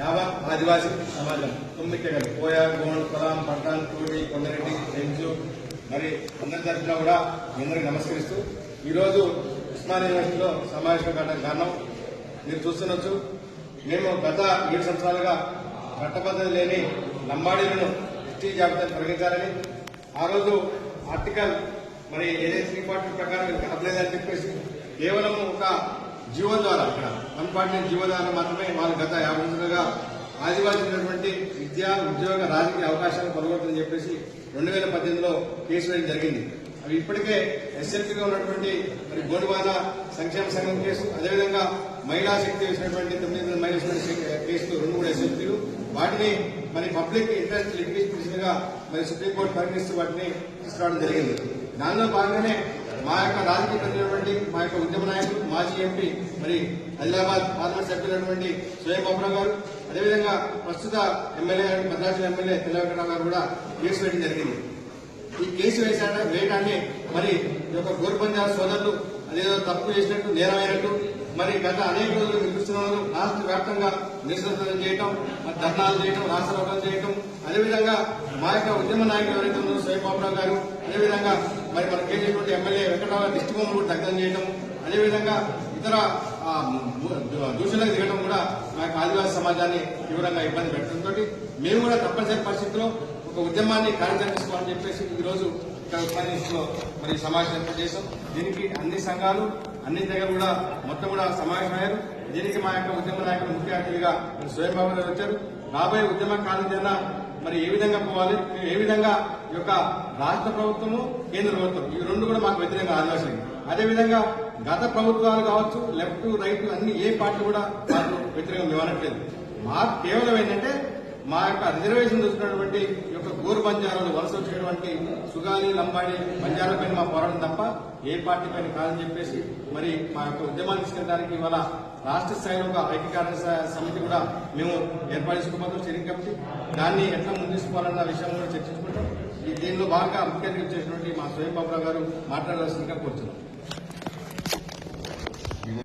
యావత్ ఆదివాసీ సమాజం 9 తెగలు కోయ, గోండ్, కొలాం, పఠాన్, కోడి, కొండరెడ్డి, బెంజు మరి అందరి తరఫున కూడా మీ అందరికీ నమస్కరిస్తూ ఈరోజు ఉస్మానియా యూనివర్సిటీలో సమావేశం కావడానికి కారణం మీరు చూస్తుండొచ్చు. మేము గత 7 సంవత్సరాలుగా చట్టబద్ధత లేని లంబాడీలను ఎస్టీ జాబితాను తొలగించాలని ఆ రోజు ఆర్టికల్ మరి ఏదైతే 340 ప్రకారం కలపలేదని చెప్పేసి కేవలం ఒక జీవో ద్వారా అక్కడ 149 జీవో ద్వారా మాత్రమే వాళ్ళు గత 50 సంవత్సరాలుగా ఆదివాసీ విద్య, ఉద్యోగ, రాజకీయ అవకాశాలను పొందకూడదని చెప్పేసి 2018లో కేసు వేయడం జరిగింది. అవి ఇప్పటికే ఎస్ఎల్పీగా ఉన్నటువంటి మరి గోండువాద సంక్షేమ సంఘం కేసు, అదేవిధంగా మహిళా శక్తి వేసినటువంటి 9 మహిళా కేసులు 2 కూడా ఎస్ఎల్పీలు. వాటిని మరి పబ్లిక్ ఇంట్రెస్ట్ లిటిగేషన్ గా మరి సుప్రీంకోర్టు పరిగణిస్తూ వాటిని తీసుకురావడం జరిగింది. దానిలో భాగంగానే మా యొక్క రాజకీయ ప్రతినిధి మా యొక్క ఉద్యమ నాయకులు, మాజీ ఎంపీ మరి ఆదిలాబాద్ పార్లమెంట్ సభ్యులైనటువంటి స్వయం బాబురావు గారు, అదేవిధంగా ప్రస్తుత ఎమ్మెల్యే భద్రాచలం ఎమ్మెల్యే తెల్ల వెంకటరావు గారు కూడా కేసు వేయడం జరిగింది. ఈ కేసు వేయడాన్ని మరి ఈ యొక్క గోర్బంజార సోదరులు అదేదో తప్పు చేసినట్టు, నేరమైనట్టు మరి గత అనేక రోజులు చూస్తున్న రాష్ట్ర వ్యాప్తంగా నిరసనలు చేయటం, ధర్నాలు చేయటం, రాష్ట్రరోగాలు చేయటం, అదేవిధంగా మా యొక్క ఉద్యమ నాయకులు ఎవరైతే ఉన్నారో స్వయం బాబురావు గారు, అదేవిధంగా మరి మన కేజీటువంటి ఎమ్మెల్యే వెంకటరావు దిష్టి బొమ్మలు కూడా దగ్ధం చేయటం, అదేవిధంగా ఇతర దూషణలకు దిగడం కూడా మా యొక్క ఆదివాసీ సమాజాన్ని తీవ్రంగా ఇబ్బంది పెట్టడంతో మేము కూడా తప్పనిసరి పరిస్థితిలో ఒక ఉద్యమాన్ని కార్యక్రమం తీసుకోవాలని చెప్పేసి ఈ రోజు ఇక్కడ ఉస్మానియాలో మరి సమావేశం ఏర్పాటు చేశాం. దీనికి అన్ని సంఘాలు, అన్ని దగ్గర కూడా మొత్తం కూడా సమావేశమయ్యారు. దీనికి మా యొక్క ఉద్యమ నాయకులు ముఖ్య అతిథిగా స్వయం బాబు గారు వచ్చారు. రాబోయే ఉద్యమ కార్యాచరణ మరి ఏ విధంగా పోవాలి, ఏ విధంగా ఈ యొక్క రాష్ట్ర ప్రభుత్వము, కేంద్ర ప్రభుత్వం ఈ రెండు కూడా మాకు వ్యతిరేకంగా ఆదివాసీ, అదేవిధంగా గత ప్రభుత్వాలు కావచ్చు, లెఫ్ట్ రైట్ అన్ని ఏ పార్టీ కూడా మాకు వ్యతిరేకంగా ఇవ్వనట్లేదు. మాకు కేవలం ఏంటంటే మా యొక్క రిజర్వేషన్ చూసినటువంటి ఈ యొక్క గోరు బంజారాలు వలస వచ్చినటువంటి సుగాలి, లంబాడి, బంజారాలపైన మా పోరాటం తప్ప ఏ పార్టీ పైన కాదని చెప్పేసి మరి మా యొక్క ఉద్యమాన్ని తీసుకెళ్ళడానికి ఇవాళ రాష్ట్ర స్థాయిలో ఒక ఐక్యకార్య సమితి కూడా మేము ఏర్పాటు చేసుకోబోతున్నాం, స్టీరింగ్ కమిటీ. దాన్ని ఎట్లా ముందుకోవాలన్న విషయం కూడా చర్చించుకుంటాం. దీనిలో బాగా ముఖ్యంగా చేసినటువంటి మా స్వయం బాబురావు గారు మాట్లాడాల్సిందిగా కోరుతున్నాం.